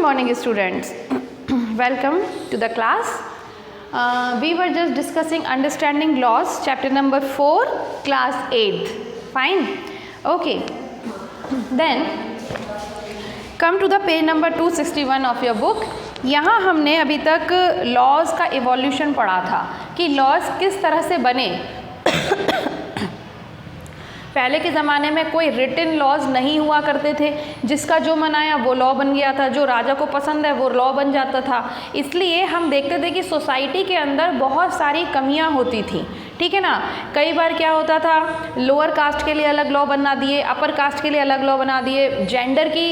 morning students. Welcome to the class. We were just discussing understanding laws, chapter number 4, class 8th. Fine. Okay. Then come to the page number 261 of your book. यहाँ हमने अभी तक laws का evolution पढ़ा था कि laws किस तरह से बने। पहले के ज़माने में कोई रिटन लॉज नहीं हुआ करते थे, जिसका जो मन आया वो लॉ बन गया था, जो राजा को पसंद है वो लॉ बन जाता था। इसलिए हम देखते थे कि सोसाइटी के अंदर बहुत सारी कमियां होती थी, ठीक है ना। कई बार क्या होता था, लोअर कास्ट के लिए अलग लॉ बना दिए, अपर कास्ट के लिए अलग लॉ बना दिए, जेंडर की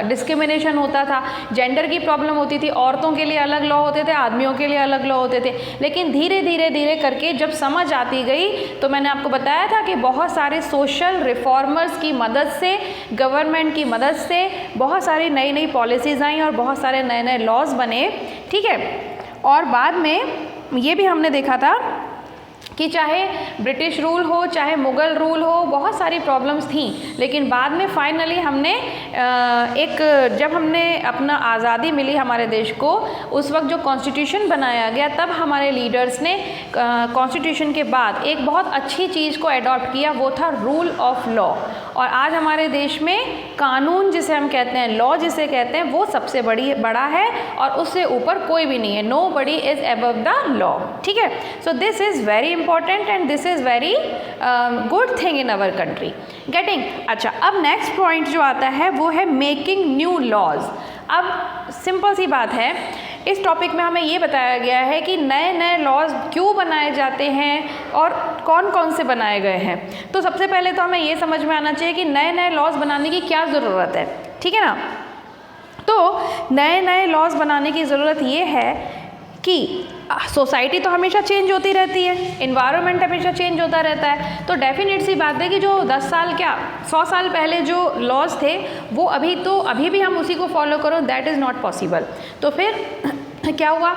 डिस्क्रिमिनेशन होता था, जेंडर की प्रॉब्लम होती थी, औरतों के लिए अलग लॉ होते थे, आदमियों के लिए अलग लॉ होते थे। लेकिन धीरे धीरे धीरे करके जब समझ आती गई तो मैंने आपको बताया था कि बहुत सारे सोशल रिफॉर्मर्स की मदद से, गवर्नमेंट की मदद से बहुत सारी नई नई पॉलिसीज़ आई और बहुत सारे नए नए लॉज बने, ठीक है। और बाद में ये भी हमने देखा था कि चाहे ब्रिटिश रूल हो, चाहे मुग़ल रूल हो, बहुत सारी प्रॉब्लम्स थी। लेकिन बाद में फाइनली हमने जब हमने अपना आज़ादी मिली हमारे देश को, उस वक्त जो कॉन्स्टिट्यूशन बनाया गया, तब हमारे लीडर्स ने कॉन्स्टिट्यूशन के बाद एक बहुत अच्छी चीज़ को अडॉप्ट किया, वो था रूल ऑफ लॉ। और आज हमारे देश में कानून जिसे हम कहते हैं, लॉ जिसे कहते हैं, वो सबसे बड़ा है और उससे ऊपर कोई भी नहीं है। Nobody is above the law, ठीक है। So this is very important and this is very good thing in our country. Getting. अच्छा, अब नेक्स्ट पॉइंट जो आता है वो है मेकिंग न्यू लॉज। अब सिंपल सी बात है, इस टॉपिक में हमें ये बताया गया है कि नए नए लॉज क्यों बनाए जाते हैं और कौन कौन से बनाए गए हैं। तो सबसे पहले तो हमें ये समझ में आना चाहिए कि नए नए लॉज बनाने की क्या ज़रूरत है, ठीक है ना। तो नए नए लॉज बनाने की ज़रूरत ये है कि सोसाइटी तो हमेशा चेंज होती रहती है, इन्वायरमेंट हमेशा चेंज होता रहता है। तो डेफिनेट सी बात है कि जो 10 साल क्या 100 साल पहले जो लॉज थे वो अभी भी हम उसी को फॉलो करो, दैट इज़ नॉट पॉसिबल। तो फिर क्या हुआ,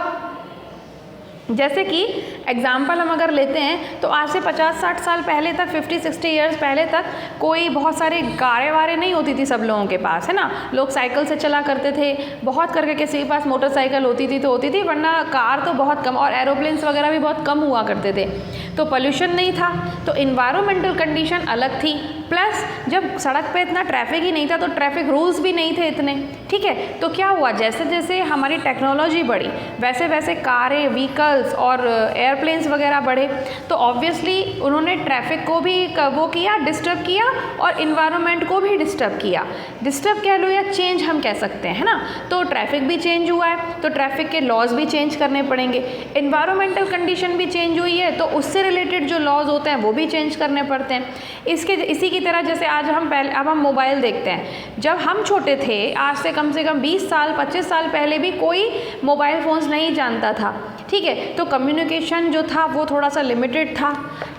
जैसे कि एग्ज़ाम्पल हम अगर लेते हैं तो आज से 50-60 साल पहले तक, 50-60 ईयर्स पहले तक कोई बहुत सारे कारें वारें नहीं होती थी सब लोगों के पास, है ना। लोग साइकिल से चला करते थे, बहुत करके किसी के पास मोटरसाइकिल होती थी तो होती थी, वरना कार तो बहुत कम, और एरोप्लेन्स वगैरह भी बहुत कम हुआ करते थे। तो पोल्यूशन नहीं था, तो इन्वायरमेंटल कंडीशन अलग थी। प्लस जब सड़क पे इतना ट्रैफिक ही नहीं था तो ट्रैफिक रूल्स भी नहीं थे इतने, ठीक है। तो क्या हुआ, जैसे जैसे हमारी टेक्नोलॉजी बढ़ी वैसे वैसे कारें, व्हीकल्स और एयरप्लेन्स वगैरह बढ़े, तो ऑब्वियसली उन्होंने ट्रैफिक को भी वो किया, डिस्टर्ब किया, और इन्वायरमेंट को भी डिस्टर्ब किया। डिस्टर्ब कह लो या चेंज हम कह सकते हैं, है ना। तो ट्रैफिक भी चेंज हुआ है तो ट्रैफिक के लॉज भी चेंज करने पड़ेंगे। इन्वायरमेंटल कंडीशन भी चेंज हुई है तो उससे रिलेटेड जो लॉज होते हैं वो भी चेंज करने पड़ते हैं। इसी की तरह जैसे आज अब हम मोबाइल देखते हैं। जब हम छोटे थे, आज से कम 20 साल 25 साल पहले भी कोई मोबाइल फ़ोन्स नहीं जानता था, ठीक है। तो कम्युनिकेशन जो था वो थोड़ा सा लिमिटेड था,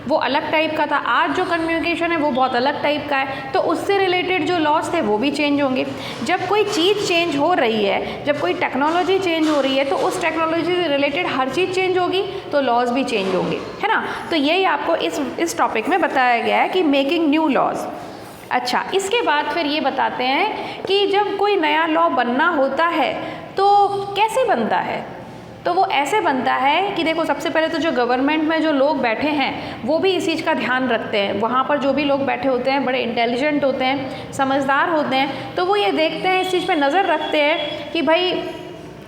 वो अलग टाइप का था। आज जो कम्युनिकेशन है वो बहुत अलग टाइप का है, तो उससे रिलेटेड जो लॉज थे वो भी चेंज होंगे। जब कोई चीज़ चेंज हो रही है, जब कोई टेक्नोलॉजी चेंज हो रही है, तो उस टेक्नोलॉजी से रिलेटेड हर चीज़ चेंज होगी तो लॉज भी चेंज होंगे, है ना। तो यही आपको इस टॉपिक में बताया गया है कि मेकिंग न्यू लॉज। अच्छा, इसके बाद फिर ये बताते हैं कि जब कोई नया लॉ बनना होता है तो कैसे बनता है। तो वो ऐसे बनता है कि देखो, सबसे पहले तो जो गवर्नमेंट में जो लोग बैठे हैं वो भी इस चीज़ का ध्यान रखते हैं। वहाँ पर जो भी लोग बैठे होते हैं बड़े इंटेलिजेंट होते हैं, समझदार होते हैं, तो वो ये देखते हैं, इस चीज़ पे नज़र रखते हैं कि भाई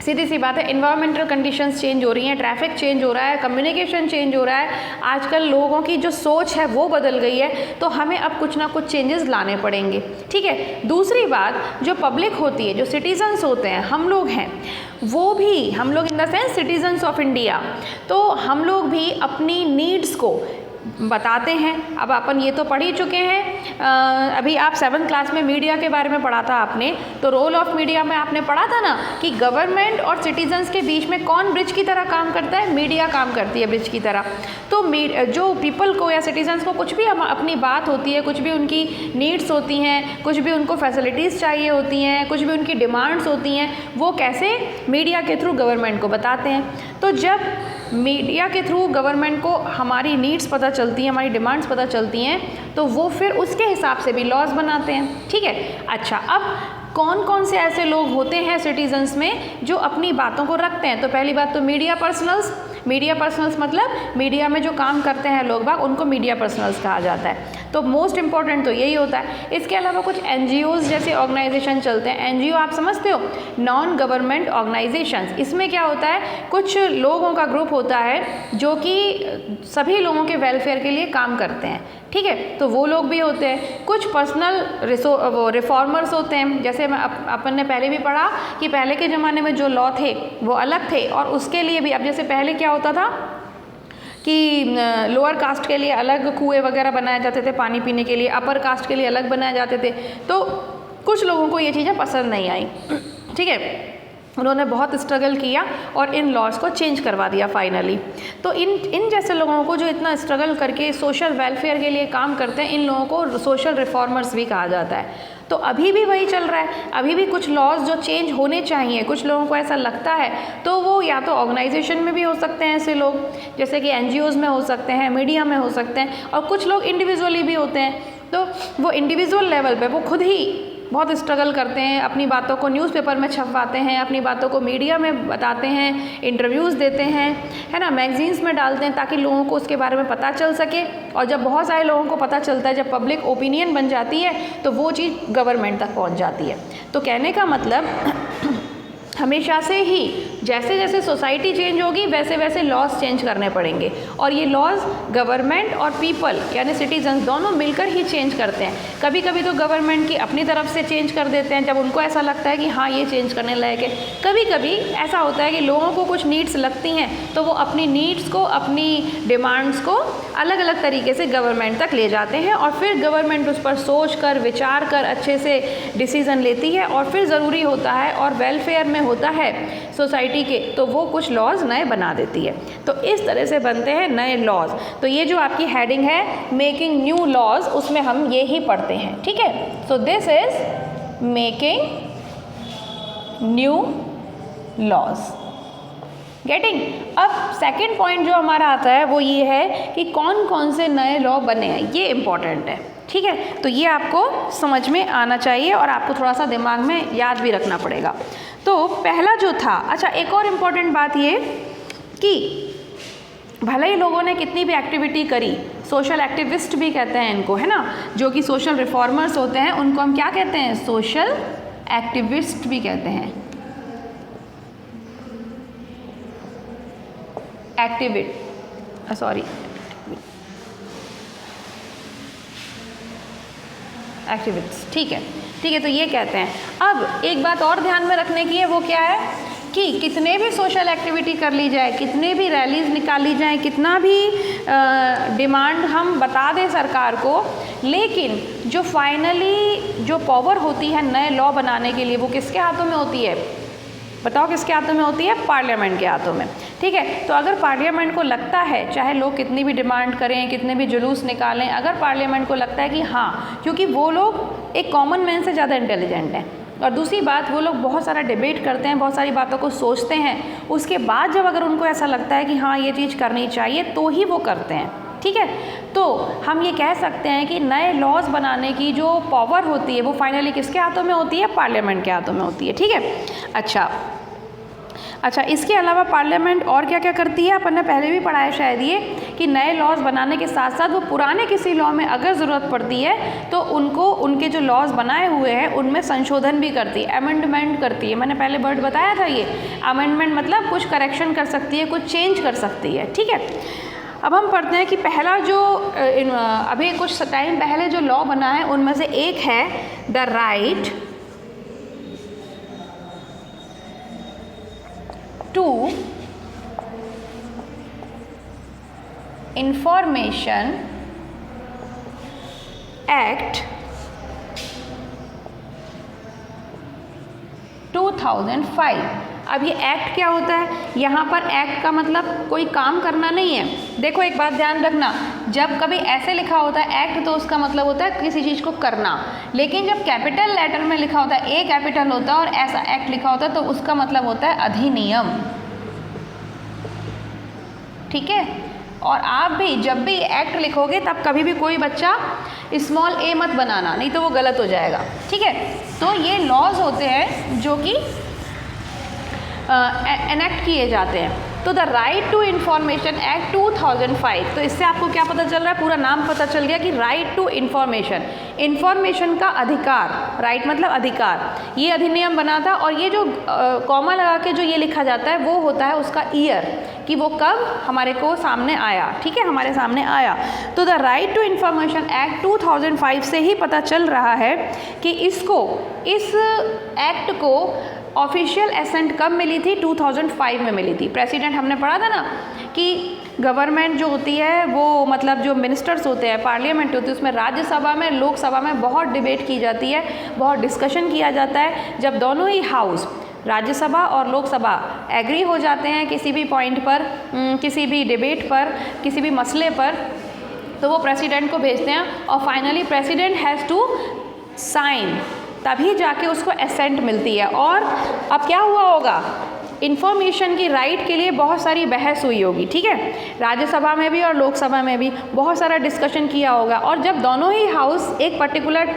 सीधी सी बात है, इन्वायरमेंटल कंडीशंस चेंज हो रही हैं, ट्रैफिक चेंज हो रहा है, कम्युनिकेशन चेंज हो रहा है, आजकल लोगों की जो सोच है वो बदल गई है, तो हमें अब कुछ ना कुछ चेंजेस लाने पड़ेंगे, ठीक है। दूसरी बात, जो पब्लिक होती है, जो सिटीजन्स होते हैं, हम लोग हैं, वो भी, हम लोग in the sense citizens of India, तो हम लोग भी अपनी नीड्स को बताते हैं। अब अपन ये तो पढ़ ही चुके हैं, अभी आप 7th क्लास में मीडिया के बारे में पढ़ा था आपने, तो रोल ऑफ मीडिया में आपने पढ़ा था ना कि गवर्नमेंट और सिटीजन्स के बीच में कौन ब्रिज की तरह काम करता है, मीडिया काम करती है ब्रिज की तरह। तो जो पीपल को या सिटीजन्स को कुछ भी अपनी बात होती है, कुछ भी उनकी नीड्स होती हैं, कुछ भी उनको फैसिलिटीज़ चाहिए होती हैं, कुछ भी उनकी डिमांड्स होती हैं, वो कैसे मीडिया के थ्रू गवर्नमेंट को बताते हैं। तो जब मीडिया के थ्रू गवर्नमेंट को हमारी नीड्स पता चलती हैं, हमारी डिमांड्स पता चलती हैं, तो वो फिर उसके हिसाब से भी लॉज बनाते हैं, ठीक है। अच्छा, अब कौन कौन से ऐसे लोग होते हैं सिटीजन्स में जो अपनी बातों को रखते हैं? तो पहली बात तो मीडिया पर्सनल्स। मीडिया पर्सनल्स मतलब मीडिया में जो काम करते हैं लोग बाग, उनको मीडिया पर्सनल्स कहा जाता है। तो मोस्ट इम्पॉर्टेंट तो यही होता है। इसके अलावा कुछ NGOs जैसे ऑर्गेनाइजेशन चलते हैं। NGO आप समझते हो, नॉन गवर्नमेंट ऑर्गेनाइजेशंस। इसमें क्या होता है, कुछ लोगों का ग्रुप होता है जो कि सभी लोगों के वेलफेयर के लिए काम करते हैं, ठीक है, तो वो लोग भी होते हैं। कुछ पर्सनल रिफॉर्मर्स होते हैं, जैसे अपन ने पहले भी पढ़ा कि पहले के ज़माने में जो लॉ थे वो अलग थे, और उसके लिए भी अब जैसे पहले क्या होता था कि लोअर कास्ट के लिए अलग कुएं वगैरह बनाए जाते थे पानी पीने के लिए, अपर कास्ट के लिए अलग बनाए जाते थे। तो कुछ लोगों को ये चीज़ें पसंद नहीं आई, ठीक है, उन्होंने बहुत स्ट्रगल किया और इन लॉज को चेंज करवा दिया फाइनली। तो इन जैसे लोगों को जो इतना स्ट्रगल करके सोशल वेलफेयर के लिए काम करते हैं, इन लोगों को सोशल रिफॉर्मर्स भी कहा जाता है। तो अभी भी वही चल रहा है, अभी भी कुछ लॉज जो चेंज होने चाहिए, कुछ लोगों को ऐसा लगता है, तो वो या तो ऑर्गेनाइजेशन में भी हो सकते हैं ऐसे लोग, जैसे कि NGOs में हो सकते हैं, मीडिया में हो सकते हैं, और कुछ लोग इंडिविजुअली भी होते हैं। तो वो इंडिविजुअल लेवल पे वो खुद ही बहुत स्ट्रगल करते हैं, अपनी बातों को न्यूज़पेपर में छपवाते हैं, अपनी बातों को मीडिया में बताते हैं, इंटरव्यूज़ देते हैं, है ना, मैगजीन्स में डालते हैं, ताकि लोगों को उसके बारे में पता चल सके। और जब बहुत सारे लोगों को पता चलता है, जब पब्लिक ओपिनियन बन जाती है, तो वो चीज़ गवर्नमेंट तक पहुंच जाती है। तो कहने का मतलब हमेशा से ही जैसे जैसे सोसाइटी चेंज होगी वैसे वैसे लॉज चेंज करने पड़ेंगे, और ये लॉज गवर्नमेंट और पीपल यानी सिटीजन्स दोनों मिलकर ही चेंज करते हैं। कभी कभी तो गवर्नमेंट की अपनी तरफ से चेंज कर देते हैं जब उनको ऐसा लगता है कि हाँ ये चेंज करने लायक है। कभी कभी ऐसा होता है कि लोगों को कुछ नीड्स लगती हैं, तो वो अपनी नीड्स को, अपनी डिमांड्स को अलग अलग तरीके से गवर्नमेंट तक ले जाते हैं, और फिर गवर्नमेंट उस पर सोच कर, विचार कर अच्छे से डिसीज़न लेती है, और फिर ज़रूरी होता है और वेलफेयर में होता है सोसाइटी के, तो वो कुछ लॉज नए बना देती है। तो इस तरह से बनते हैं नए लॉज। तो ये जो आपकी हेडिंग है मेकिंग न्यू लॉज, उसमें हम ये ही पढ़ते हैं, ठीक है। So this is making new laws, getting. अब सेकंड पॉइंट जो हमारा आता है वो ये है कि कौन कौन से नए लॉ बने हैं, ये इंपॉर्टेंट है, ठीक है। तो ये आपको समझ में आना चाहिए और आपको थोड़ा सा दिमाग में याद भी रखना पड़ेगा। तो पहला जो था, अच्छा एक और इम्पॉर्टेंट बात ये कि भले ही लोगों ने कितनी भी एक्टिविटी करी, सोशल एक्टिविस्ट भी कहते हैं इनको, है ना, जो कि सोशल रिफॉर्मर्स होते हैं, उनको हम क्या कहते हैं, सोशल एक्टिविस्ट भी कहते हैं, एक्टिविस्ट, ठीक है, ठीक है। तो ये कहते हैं। अब एक बात और ध्यान में रखने की है, वो क्या है कि कितने भी सोशल एक्टिविटी कर ली जाए, कितने भी रैलीज निकाली जाए, कितना भी डिमांड हम बता दें सरकार को, लेकिन जो फाइनली जो पावर होती है नए लॉ बनाने के लिए, वो किसके हाथों में होती है, बताओ किसके हाथों में होती है, पार्लियामेंट के हाथों में, ठीक है। तो अगर पार्लियामेंट को लगता है, चाहे लोग कितनी भी डिमांड करें, कितने भी जुलूस निकालें, अगर पार्लियामेंट को लगता है कि हाँ, क्योंकि वो लोग एक कॉमन मैन से ज़्यादा इंटेलिजेंट हैं, और दूसरी बात वो लोग बहुत सारा डिबेट करते हैं, बहुत सारी बातों को सोचते हैं, उसके बाद जब अगर उनको ऐसा लगता है कि हाँ ये चीज़ करनी चाहिए, तो ही वो करते हैं, ठीक है। तो हम ये कह सकते हैं कि नए लॉज बनाने की जो पावर होती है वो फाइनली किसके हाथों में होती है, पार्लियामेंट के हाथों में होती है, ठीक है। अच्छा, इसके अलावा पार्लियामेंट और क्या क्या करती है, अपन ने पहले भी पढ़ा है शायद ये, कि नए लॉज बनाने के साथ साथ वो पुराने किसी लॉ में अगर ज़रूरत पड़ती है तो उनको, उनके जो लॉज बनाए हुए हैं उनमें संशोधन भी करती है, अमेंडमेंट करती है। मैंने पहले वर्ड बताया था ये, अमेंडमेंट मतलब कुछ करेक्शन कर सकती है, कुछ चेंज कर सकती है, ठीक है। अब हम पढ़ते हैं कि पहला जो अभी कुछ टाइम पहले जो लॉ बना है उनमें से एक है the right to information act 2005। अब ये एक्ट क्या होता है, यहाँ पर एक्ट का मतलब कोई काम करना नहीं है। देखो एक बात ध्यान रखना, जब कभी ऐसे लिखा होता है एक्ट तो उसका मतलब होता है किसी चीज़ को करना, लेकिन जब कैपिटल लेटर में लिखा होता है, ए कैपिटल होता है और ऐसा एक्ट लिखा होता है, तो उसका मतलब होता है अधिनियम, ठीक है। और आप भी जब भी एक्ट लिखोगे तब कभी भी कोई बच्चा स्मॉल ए मत बनाना, नहीं तो वो गलत हो जाएगा, ठीक है। तो ये लॉज होते हैं जो कि एनेक्ट किए जाते हैं। तो the right to information act 2005, तो इससे आपको क्या पता चल रहा है, पूरा नाम पता चल गया कि राइट टू इन्फॉर्मेशन, इन्फॉर्मेशन का अधिकार, राइट मतलब अधिकार, ये अधिनियम बना था। और ये जो कॉमा लगा के जो ये लिखा जाता है वो होता है उसका ईयर, कि वो कब हमारे को सामने आया, ठीक है, हमारे सामने आया। तो the right to information act 2005 से ही पता चल रहा है कि इसको, इस एक्ट को ऑफिशियल एसेंट कब मिली थी, 2005 में मिली थी। प्रेसिडेंट हमने पढ़ा था ना कि गवर्नमेंट जो होती है वो मतलब जो मिनिस्टर्स होते हैं, पार्लियामेंट होती है, उसमें राज्यसभा में, लोकसभा में बहुत डिबेट की जाती है, बहुत डिस्कशन किया जाता है। जब दोनों ही हाउस, राज्यसभा और लोकसभा एग्री हो जाते हैं किसी भी पॉइंट पर, किसी भी डिबेट पर, किसी भी मसले पर, तो वो प्रेसिडेंट को भेजते हैं और finally president has to sign, तभी जाके उसको एसेंट मिलती है। और अब क्या हुआ होगा, इन्फॉर्मेशन की राइट के लिए बहुत सारी बहस हुई होगी, ठीक है, राज्यसभा में भी और लोकसभा में भी बहुत सारा डिस्कशन किया होगा। और जब दोनों ही हाउस एक पर्टिकुलर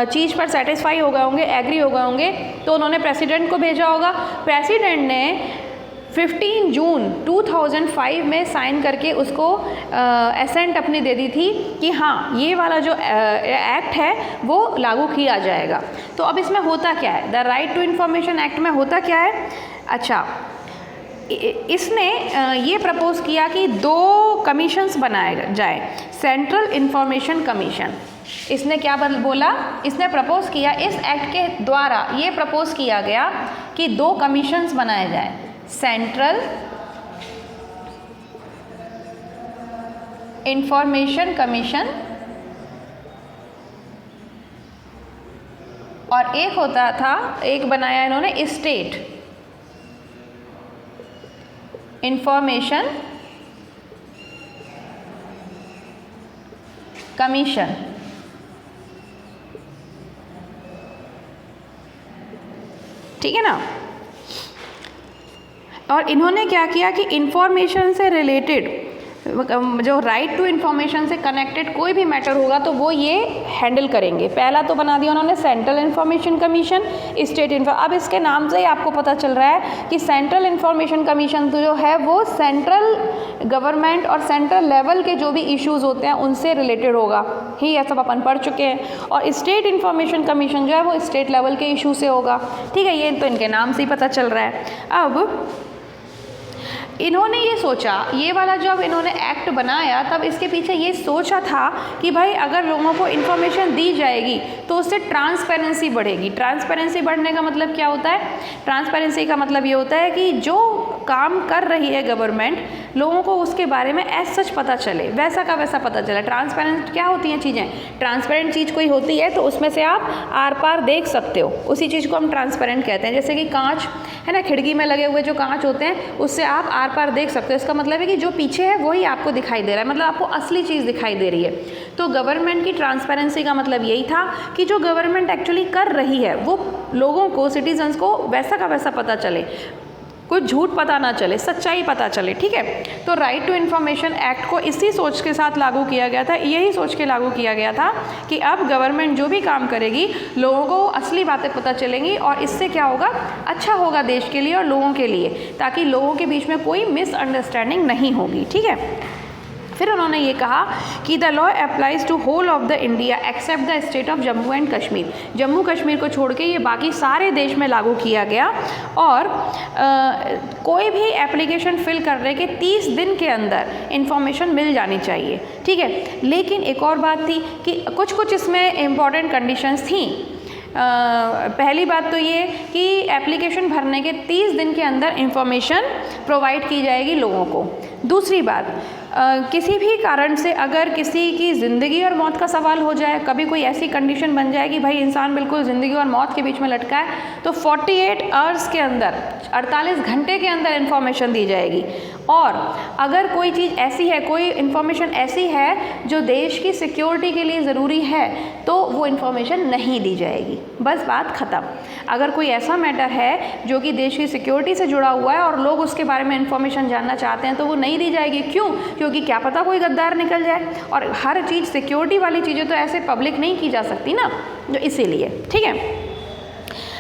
चीज़ पर सेटिस्फाई हो गए होंगे, एग्री हो गए होंगे, तो उन्होंने प्रेसिडेंट को भेजा होगा। प्रेसिडेंट ने 15 जून 2005 में साइन करके उसको एसेंट अपनी दे दी थी कि हाँ ये वाला जो एक्ट है वो लागू किया जाएगा। तो अब इसमें होता क्या है, the right to information act में होता क्या है, अच्छा इसने ये प्रपोज किया कि 2 कमीशंस बनाए जाए, सेंट्रल इंफॉर्मेशन कमीशन। इसने क्या बोला, इसने प्रपोज किया, इस एक्ट के द्वारा ये प्रपोज किया गया कि 2 कमीशंस बनाए जाए, सेंट्रल इंफॉर्मेशन कमीशन और एक होता था, एक बनाया इन्होंने स्टेट इंफॉर्मेशन कमीशन। ठीक है ना। और इन्होंने क्या किया कि इंफॉर्मेशन से रिलेटेड, जो राइट टू इन्फॉर्मेशन से कनेक्टेड कोई भी मैटर होगा तो वो ये हैंडल करेंगे। पहला तो बना दिया उन्होंने सेंट्रल इन्फॉर्मेशन कमीशन, स्टेट अब इसके नाम से ही आपको पता चल रहा है कि सेंट्रल इन्फॉर्मेशन कमीशन तो जो है वो सेंट्रल गवर्नमेंट और सेंट्रल लेवल के जो भी इश्यूज़ होते हैं उनसे रिलेटेड होगा ही, ये सब अपन पढ़ चुके हैं। और स्टेट इन्फॉर्मेशन कमीशन जो है वो स्टेट लेवल के इशू से होगा, ठीक है, ये तो इनके नाम से ही पता चल रहा है। अब इन्होंने ये सोचा, ये वाला जब इन्होंने एक्ट बनाया तब इसके पीछे ये सोचा था कि भाई अगर लोगों को इन्फॉर्मेशन दी जाएगी तो उससे ट्रांसपेरेंसी बढ़ेगी। ट्रांसपेरेंसी बढ़ने का मतलब क्या होता है, ट्रांसपेरेंसी का मतलब ये होता है कि जो काम कर रही है गवर्नमेंट, लोगों को उसके बारे में एज सच पता चले, वैसा का वैसा पता चले। ट्रांसपेरेंट क्या होती हैं चीज़ें, ट्रांसपेरेंट चीज़ कोई होती है तो उसमें से आप आर पार देख सकते हो, उसी चीज़ को हम ट्रांसपेरेंट कहते हैं। जैसे कि कांच है ना, खिड़की में लगे हुए जो कांच होते हैं उससे आप आर पार देख सकते हो, इसका मतलब है कि जो पीछे है वही आपको दिखाई दे रहा है, मतलब आपको असली चीज़ दिखाई दे रही है। तो गवर्नमेंट की ट्रांसपेरेंसी का मतलब यही था कि जो गवर्नमेंट एक्चुअली कर रही है वो लोगों को, सिटीजन्स को वैसा का वैसा पता चले, कोई झूठ पता ना चले, सच्चाई पता चले, ठीक है। तो राइट टू इन्फॉर्मेशन एक्ट को इसी सोच के साथ लागू किया गया था, यही सोच के लागू किया गया था कि अब गवर्नमेंट जो भी काम करेगी लोगों को असली बातें पता चलेंगी और इससे क्या होगा, अच्छा होगा देश के लिए और लोगों के लिए, ताकि लोगों के बीच में कोई मिसअंडरस्टैंडिंग नहीं होगी, ठीक है। फिर उन्होंने ये कहा कि the law applies to whole of the India except the state of Jammu and Kashmir. Jammu Kashmir को छोड़ के ये बाकी सारे देश में लागू किया गया और कोई भी एप्लीकेशन फिल करने के 30 दिन के अंदर इंफॉर्मेशन मिल जानी चाहिए, ठीक है। लेकिन एक और बात थी कि कुछ इसमें इम्पॉर्टेंट कंडीशंस थी। पहली बात तो ये कि एप्लीकेशन भरने के 30 दिन के अंदर इंफॉर्मेशन प्रोवाइड की जाएगी लोगों को। दूसरी बात, किसी भी कारण से अगर किसी की ज़िंदगी और मौत का सवाल हो जाए, कभी कोई ऐसी कंडीशन बन जाए कि भाई इंसान बिल्कुल ज़िंदगी और मौत के बीच में लटका है, तो 48 आवर्स के अंदर, 48 घंटे के अंदर इंफॉर्मेशन दी जाएगी। और अगर कोई चीज़ ऐसी है, कोई इन्फॉर्मेशन ऐसी है जो देश की सिक्योरिटी के लिए ज़रूरी है, तो वो इन्फॉर्मेशन नहीं दी जाएगी, बस बात ख़त्म। अगर कोई ऐसा मैटर है जो कि देश की सिक्योरिटी से जुड़ा हुआ है और लोग उसके बारे में इन्फॉर्मेशन जानना चाहते हैं तो वो नहीं दी जाएगी। क्यों? क्योंकि क्या पता कोई गद्दार निकल जाए, और हर चीज़ सिक्योरिटी वाली चीज़ें तो ऐसे पब्लिक नहीं की जा सकती ना, जो इसीलिए। ठीक है,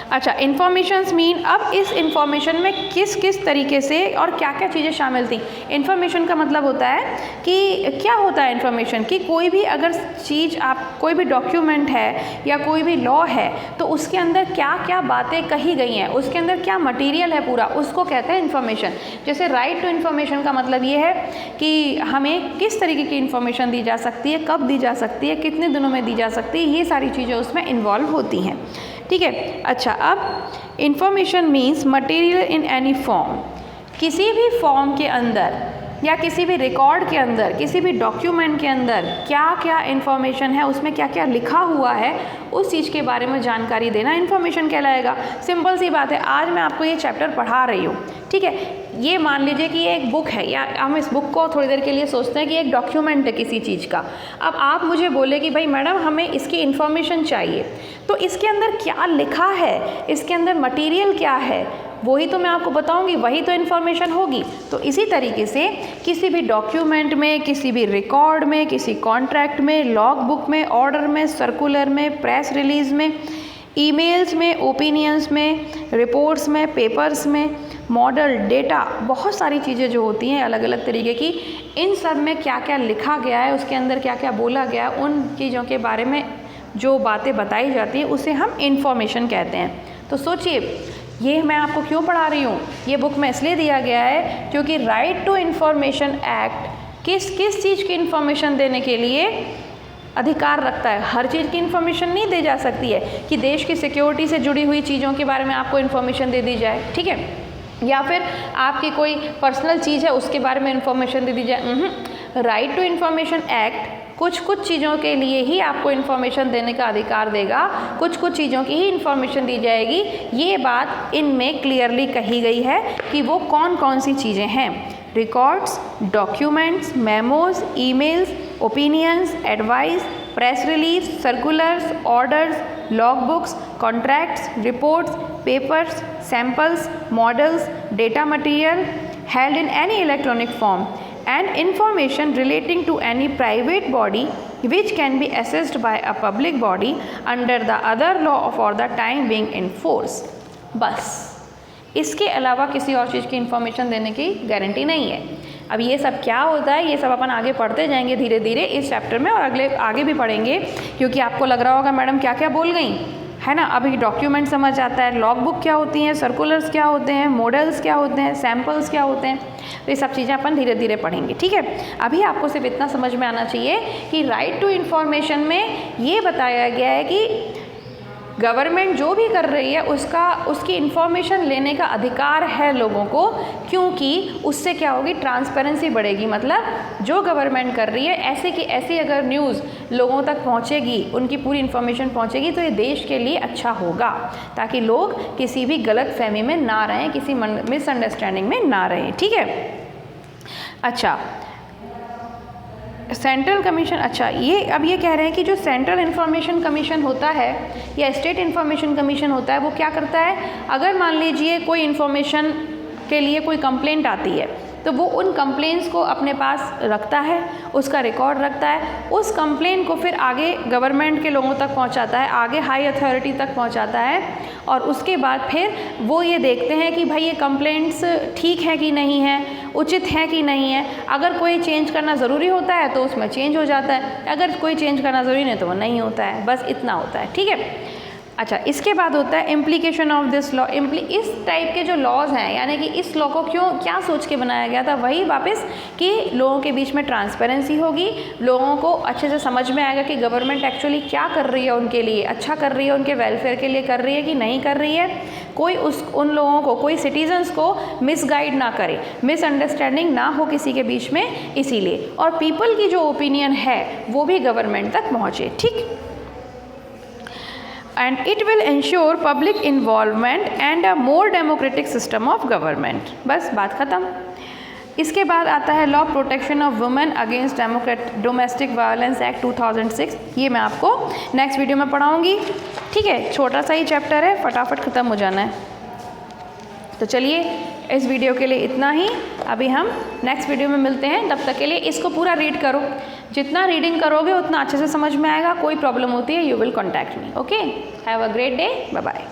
अच्छा, इन्फॉर्मेशंस मीन, अब इस इंफॉर्मेशन में किस किस तरीके से और क्या क्या चीज़ें शामिल थी। इन्फॉर्मेशन का मतलब होता है कि क्या होता है इन्फॉर्मेशन, कि कोई भी अगर चीज़, आप कोई भी डॉक्यूमेंट है या कोई भी लॉ है तो उसके अंदर क्या क्या बातें कही गई हैं, उसके अंदर क्या मटीरियल है पूरा, उसको कहते हैं इन्फॉर्मेशन। जैसे राइट टू इन्फॉर्मेशन का मतलब ये है कि हमें किस तरीके की इन्फॉर्मेशन दी जा सकती है, कब दी जा सकती है, कितने दिनों में दी जा सकती है, ये सारी चीज़ें उसमें इन्वॉल्व होती हैं। ठीक है, अच्छा, अब information means material in any form, किसी भी फॉर्म के अंदर या किसी भी रिकॉर्ड के अंदर, किसी भी डॉक्यूमेंट के अंदर क्या क्या इन्फॉर्मेशन है, उसमें क्या क्या लिखा हुआ है, उस चीज़ के बारे में जानकारी देना इन्फॉर्मेशन कहलाएगा। सिंपल सी बात है, आज मैं आपको ये चैप्टर पढ़ा रही हूँ, ठीक है, ये मान लीजिए कि ये एक बुक है, या हम इस बुक को थोड़ी देर के लिए सोचते हैं कि एक डॉक्यूमेंट है किसी चीज़ का। अब आप मुझे बोले कि भाई मैडम हमें इसकी इन्फॉर्मेशन चाहिए, तो इसके अंदर क्या लिखा है, इसके अंदर मटेरियल क्या है, वही तो मैं आपको बताऊंगी, वही तो इन्फॉर्मेशन होगी। तो इसी तरीके से किसी भी डॉक्यूमेंट में, किसी भी रिकॉर्ड में, किसी कॉन्ट्रैक्ट में, लॉग बुक में, ऑर्डर में, सर्कुलर में, प्रेस रिलीज में, ईमेल्स में, ओपिनियंस में, रिपोर्ट्स में, पेपर्स में, मॉडल, डेटा, बहुत सारी चीज़ें जो होती हैं अलग अलग तरीके की, इन सब में क्या क्या लिखा गया है, उसके अंदर क्या क्या बोला गया है, उन चीज़ों के बारे में जो बातें बताई जाती हैं उसे हम इन्फॉर्मेशन कहते हैं। तो सोचिए, ये मैं आपको क्यों पढ़ा रही हूँ, ये बुक में इसलिए दिया गया है क्योंकि राइट टू इन्फॉर्मेशन एक्ट किस किस चीज़ की इन्फॉर्मेशन देने के लिए अधिकार रखता है। हर चीज़ की इन्फॉर्मेशन नहीं दी जा सकती है कि देश की सिक्योरिटी से जुड़ी हुई चीज़ों के बारे में आपको इन्फॉर्मेशन दे दी जाए, ठीक है, या फिर आपकी कोई पर्सनल चीज़ है उसके बारे में इन्फॉर्मेशन दे दी जाए। राइट टू इन्फॉर्मेशन एक्ट कुछ कुछ चीज़ों के लिए ही आपको इन्फॉर्मेशन देने का अधिकार देगा, कुछ कुछ चीज़ों की ही इन्फॉर्मेशन दी जाएगी। ये बात इनमें क्लियरली कही गई है कि वो कौन कौन सी चीज़ें हैं। Records, documents, memos, emails, opinions, advice, press release, circulars, orders, log books, contracts, reports, papers, samples, models, data material held in any electronic form, and information relating to any private body which can be accessed by a public body under the other law for the time being in force। बस इसके अलावा किसी और चीज़ की information देने की guarantee नहीं है। अब ये सब क्या होता है, ये सब अपन आगे पढ़ते जाएंगे धीरे धीरे इस चैप्टर में, और अगले आगे भी पढ़ेंगे, क्योंकि आपको लग रहा होगा मैडम क्या क्या बोल गई है ना। अभी डॉक्यूमेंट समझ आता है, लॉग बुक क्या होती हैं, सर्कुलर्स क्या होते हैं, मॉडल्स क्या होते हैं, सैम्पल्स क्या होते हैं, तो ये सब चीज़ें अपन धीरे धीरे पढ़ेंगे, ठीक है। अभी आपको सिर्फ इतना समझ में आना चाहिए कि राइट टू इन्फॉर्मेशन में ये बताया गया है कि गवर्नमेंट जो भी कर रही है उसकी इन्फॉर्मेशन लेने का अधिकार है लोगों को, क्योंकि उससे क्या होगी, ट्रांसपेरेंसी बढ़ेगी। मतलब जो गवर्नमेंट कर रही है ऐसे की ऐसी अगर न्यूज़ लोगों तक पहुंचेगी, उनकी पूरी इन्फॉर्मेशन पहुंचेगी, तो ये देश के लिए अच्छा होगा, ताकि लोग किसी भी गलत फहमी में ना रहें, किसी मिसअंडरस्टैंडिंग में ना रहें, ठीक है। अच्छा, सेंट्रल कमीशन, अच्छा ये अब ये कह रहे हैं कि जो सेंट्रल इंफॉर्मेशन कमीशन होता है या स्टेट इंफॉर्मेशन कमीशन होता है, वो क्या करता है, अगर मान लीजिए कोई इन्फॉर्मेशन के लिए कोई कंप्लेंट आती है तो वो उन कंप्लेंट्स को अपने पास रखता है, उसका रिकॉर्ड रखता है, उस कंप्लेंट को फिर आगे गवर्नमेंट के लोगों तक पहुंचाता है, आगे हाई अथॉरिटी तक पहुंचाता है, और उसके बाद फिर वो ये देखते हैं कि भाई ये कंप्लेंट्स ठीक है कि नहीं है, उचित है कि नहीं है। अगर कोई चेंज करना ज़रूरी होता है तो उसमें चेंज हो जाता है, अगर कोई चेंज करना ज़रूरी नहीं तो वो नहीं होता है, बस इतना होता है, ठीक है। अच्छा, इसके बाद होता है इम्प्लीकेशन ऑफ दिस लॉ। इस टाइप के जो लॉज हैं, यानी कि इस लॉ को क्या सोच के बनाया गया था, वही वापस कि लोगों के बीच में ट्रांसपेरेंसी होगी, लोगों को अच्छे से समझ में आएगा कि गवर्नमेंट एक्चुअली क्या कर रही है उनके लिए, अच्छा कर रही है, उनके वेलफेयर के लिए कर रही है कि नहीं कर रही है, कोई उन लोगों को, कोई सिटीजन्स को मिसगाइड ना करे, मिसअंडरस्टैंडिंग ना हो किसी के बीच में, इसीलिए। और पीपल की जो ओपिनियन है वो भी गवर्नमेंट तक पहुँचे, ठीक। And it will ensure public involvement and a more democratic system of government। बस बात ख़त्म। इसके बाद आता है law protection of women against domestic violence act 2006। ये मैं आपको नेक्स्ट वीडियो में पढ़ाऊँगी, ठीक है। छोटा सा ही चैप्टर है, फटाफट ख़त्म हो जाना है। तो चलिए इस वीडियो के लिए इतना ही, अभी हम नेक्स्ट वीडियो में मिलते हैं। तब तक के लिए इसको पूरा रीड करो, जितना रीडिंग करोगे उतना अच्छे से समझ में आएगा। कोई प्रॉब्लम होती है you will contact me. Okay, have a great day, bye bye.